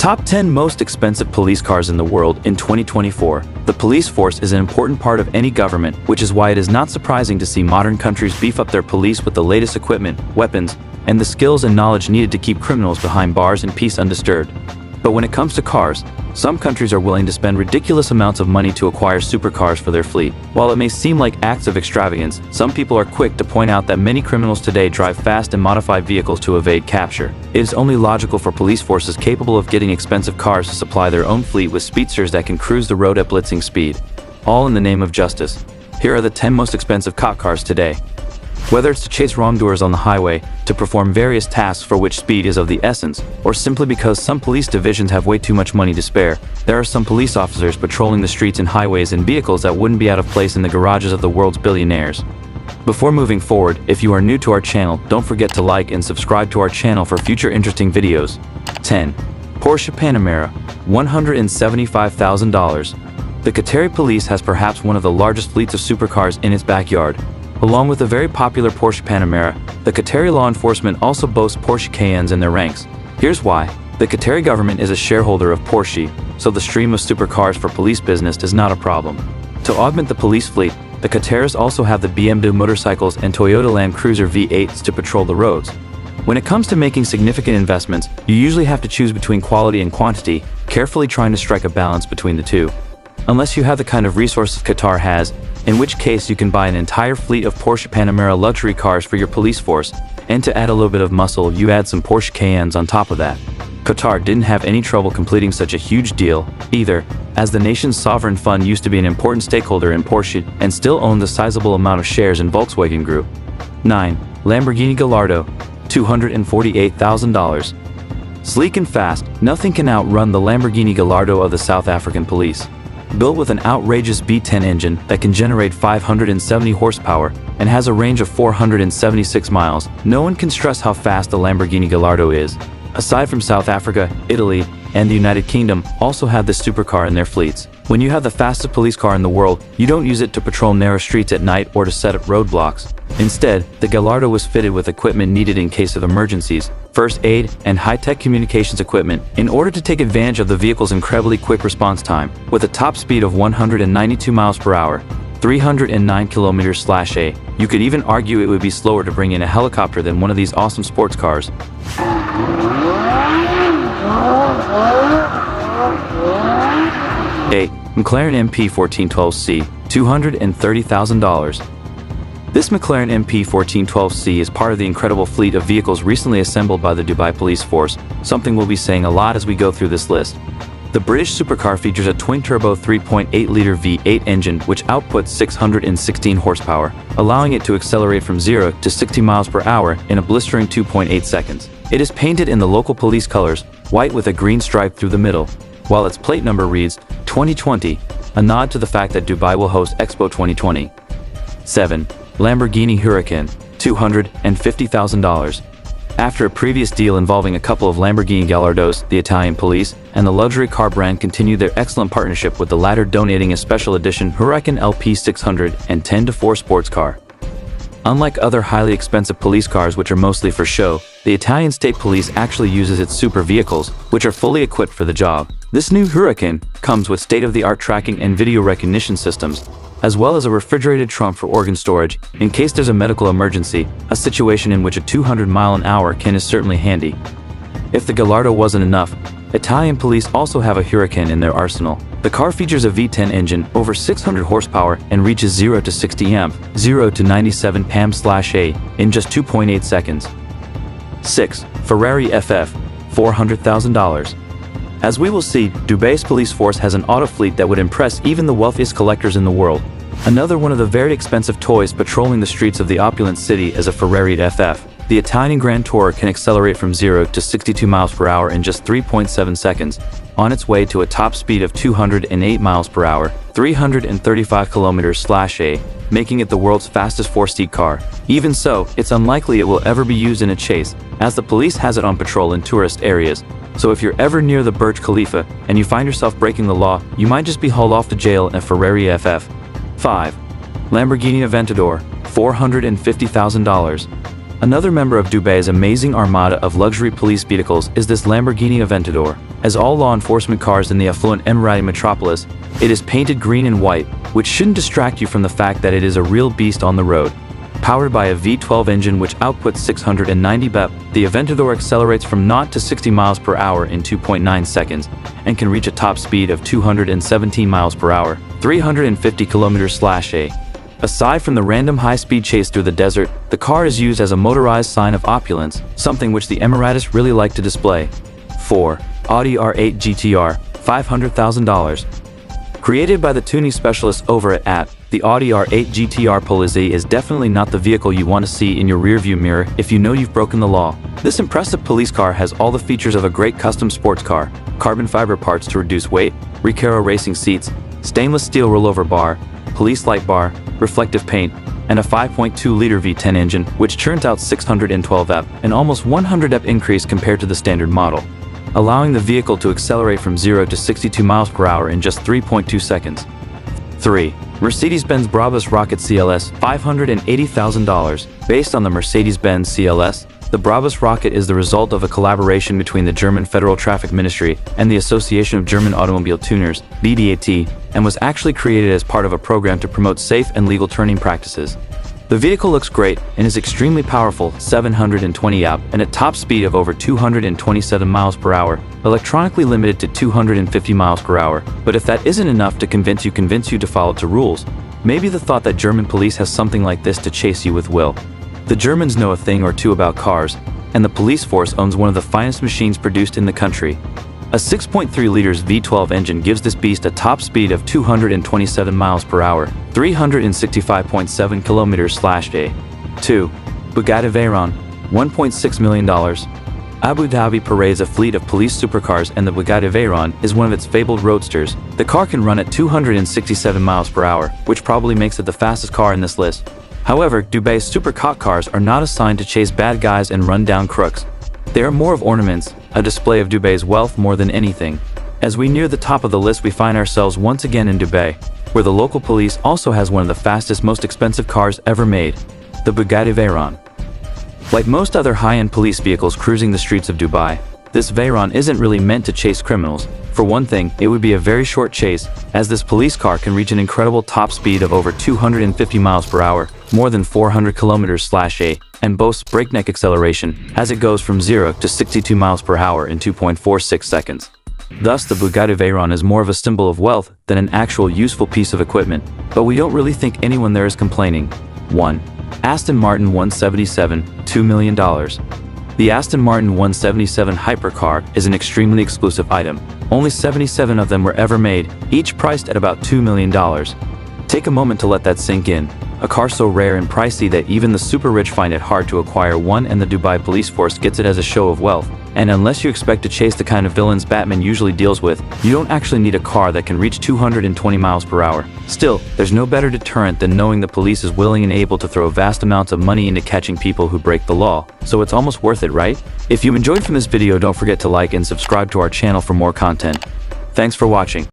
Top 10 most expensive police cars in the world in 2024. The police force is an important part of any government, which is why it is not surprising to see modern countries beef up their police with the latest equipment, weapons, and the skills and knowledge needed to keep criminals behind bars and peace undisturbed. But when it comes to cars, some countries are willing to spend ridiculous amounts of money to acquire supercars for their fleet. While it may seem like acts of extravagance, some people are quick to point out that many criminals today drive fast and modified vehicles to evade capture. It is only logical for police forces capable of getting expensive cars to supply their own fleet with speedsters that can cruise the road at blitzing speed, all in the name of justice. Here are the 10 most expensive cop cars today. Whether it's to chase wrongdoers on the highway, to perform various tasks for which speed is of the essence, or simply because some police divisions have way too much money to spare, there are some police officers patrolling the streets and highways in vehicles that wouldn't be out of place in the garages of the world's billionaires. Before moving forward, if you are new to our channel, don't forget to like and subscribe to our channel for future interesting videos. 10. Porsche Panamera, $175,000. The Qatari police has perhaps one of the largest fleets of supercars in its backyard. Along with the very popular Porsche Panamera, the Qatari law enforcement also boasts Porsche Cayennes in their ranks. Here's why. The Qatari government is a shareholder of Porsche, so the stream of supercars for police business is not a problem. To augment the police fleet, the Qataris also have the BMW motorcycles and Toyota Land Cruiser V8s to patrol the roads. When it comes to making significant investments, you usually have to choose between quality and quantity, carefully trying to strike a balance between the two. Unless you have the kind of resources Qatar has, in which case you can buy an entire fleet of Porsche Panamera luxury cars for your police force, and to add a little bit of muscle, you add some Porsche Cayennes on top of that. Qatar didn't have any trouble completing such a huge deal, either, as the nation's sovereign fund used to be an important stakeholder in Porsche and still owned a sizable amount of shares in Volkswagen Group. 9. Lamborghini Gallardo, $248,000. Sleek and fast, nothing can outrun the Lamborghini Gallardo of the South African police. Built with an outrageous V10 engine that can generate 570 horsepower and has a range of 476 miles, no one can stress how fast the Lamborghini Gallardo is. Aside from South Africa, Italy, and the United Kingdom also have this supercar in their fleets. When you have the fastest police car in the world, you don't use it to patrol narrow streets at night or to set up roadblocks. Instead, the Gallardo was fitted with equipment needed in case of emergencies, first aid, and high-tech communications equipment in order to take advantage of the vehicle's incredibly quick response time. With a top speed of 192 miles per hour, 309 km/h, you could even argue it would be slower to bring in a helicopter than one of these awesome sports cars. 8. McLaren MP1412C, $230,000. This McLaren MP1412C is part of the incredible fleet of vehicles recently assembled by the Dubai Police Force, something we'll be saying a lot as we go through this list. The British supercar features a twin-turbo 3.8-liter V8 engine which outputs 616 horsepower, allowing it to accelerate from 0 to 60 miles per hour in a blistering 2.8 seconds. It is painted in the local police colors, white with a green stripe through the middle, while its plate number reads 2020, a nod to the fact that Dubai will host Expo 2020. 7. Lamborghini Huracan, $250,000. After a previous deal involving a couple of Lamborghini Gallardos, the Italian police, and the luxury car brand continued their excellent partnership, with the latter donating a special edition Huracan LP600 and 10-4 sports car. Unlike other highly expensive police cars which are mostly for show, the Italian state police actually uses its super vehicles, which are fully equipped for the job. This new Huracan comes with state-of-the-art tracking and video recognition systems, as well as a refrigerated trunk for organ storage, in case there's a medical emergency, a situation in which a 200-mile-an-hour can is certainly handy. If the Gallardo wasn't enough, Italian police also have a Huracan in their arsenal. The car features a V10 engine, over 600 horsepower, and reaches 0 to 60 amp, 0 to 97 pm/a in just 2.8 seconds. 6. Ferrari FF, $400,000. As we will see, Dubai's police force has an auto fleet that would impress even the wealthiest collectors in the world. Another one of the very expensive toys patrolling the streets of the opulent city is a Ferrari FF. The Italian Grand Tourer can accelerate from 0 to 62 miles per hour in just 3.7 seconds, on its way to a top speed of 208 miles per hour, 335 km/h, making it the world's fastest four-seat car. Even so, it's unlikely it will ever be used in a chase, as the police has it on patrol in tourist areas. So if you're ever near the Burj Khalifa and you find yourself breaking the law, you might just be hauled off to jail in a Ferrari FF. 5. Lamborghini Aventador, $450,000. Another member of Dubai's amazing armada of luxury police vehicles is this Lamborghini Aventador. As all law enforcement cars in the affluent Emirati metropolis, it is painted green and white, which shouldn't distract you from the fact that it is a real beast on the road. Powered by a V12 engine which outputs 690 bp, the Aventador accelerates from 0 to 60 miles per hour in 2.9 seconds and can reach a top speed of 217 miles per hour, 350 km/h. Aside from the random high-speed chase through the desert, the car is used as a motorized sign of opulence, something which the Emiratis really like to display. 4. Audi R8 GTR, $500,000. Created by the tuning specialists over at AT, the Audi R8 GTR Polizzi is definitely not the vehicle you want to see in your rearview mirror if you know you've broken the law. This impressive police car has all the features of a great custom sports car: carbon fiber parts to reduce weight, Recaro racing seats, stainless steel rollover bar, police light bar, reflective paint, and a 5.2-liter V10 engine which churns out 612 EP, an almost 100 EP increase compared to the standard model, allowing the vehicle to accelerate from 0 to 62 miles per hour in just 3.2 seconds. 3. Mercedes-Benz Brabus Rocket CLS, $580,000. Based on the Mercedes-Benz CLS, the Brabus Rocket is the result of a collaboration between the German Federal Traffic Ministry and the Association of German Automobile Tuners, VDAT, and was actually created as part of a program to promote safe and legal turning practices. The vehicle looks great and is extremely powerful, 720 EP, and at top speed of over 227 miles per hour, electronically limited to 250 miles per hour. But if that isn't enough to convince you to follow the rules, maybe the thought that German police has something like this to chase you with will. The Germans know a thing or two about cars, and the police force owns one of the finest machines produced in the country. A 6.3 liters V12 engine gives this beast a top speed of 227 miles per hour, 365.7 km/h. 2. Bugatti Veyron, $1.6 million. Abu Dhabi parades a fleet of police supercars, and the Bugatti Veyron is one of its fabled roadsters. The car can run at 267 miles per hour, which probably makes it the fastest car in this list. However, Dubai's supercar cars are not assigned to chase bad guys and run down crooks. They are more of ornaments, a display of Dubai's wealth more than anything. As we near the top of the list, we find ourselves once again in Dubai, where the local police also has one of the fastest, most expensive cars ever made, the Bugatti Veyron. Like most other high-end police vehicles cruising the streets of Dubai, this Veyron isn't really meant to chase criminals. For one thing, it would be a very short chase, as this police car can reach an incredible top speed of over 250 miles per hour, more than 400 km/h, and boasts breakneck acceleration as it goes from 0 to 62 miles per hour in 2.46 seconds. Thus, the Bugatti Veyron is more of a symbol of wealth than an actual useful piece of equipment, but we don't really think anyone there is complaining. 1. Aston Martin 177, $2 million. The Aston Martin 177 hypercar is an extremely exclusive item. Only 77 of them were ever made, each priced at about $2 million. Take a moment to let that sink in. A car so rare and pricey that even the super rich find it hard to acquire one, and the Dubai police force gets it as a show of wealth. And unless you expect to chase the kind of villains Batman usually deals with, you don't actually need a car that can reach 220 miles per hour. Still, there's no better deterrent than knowing the police is willing and able to throw vast amounts of money into catching people who break the law, so it's almost worth it, right? If you enjoyed from this video, don't forget to like and subscribe to our channel for more content. Thanks for watching.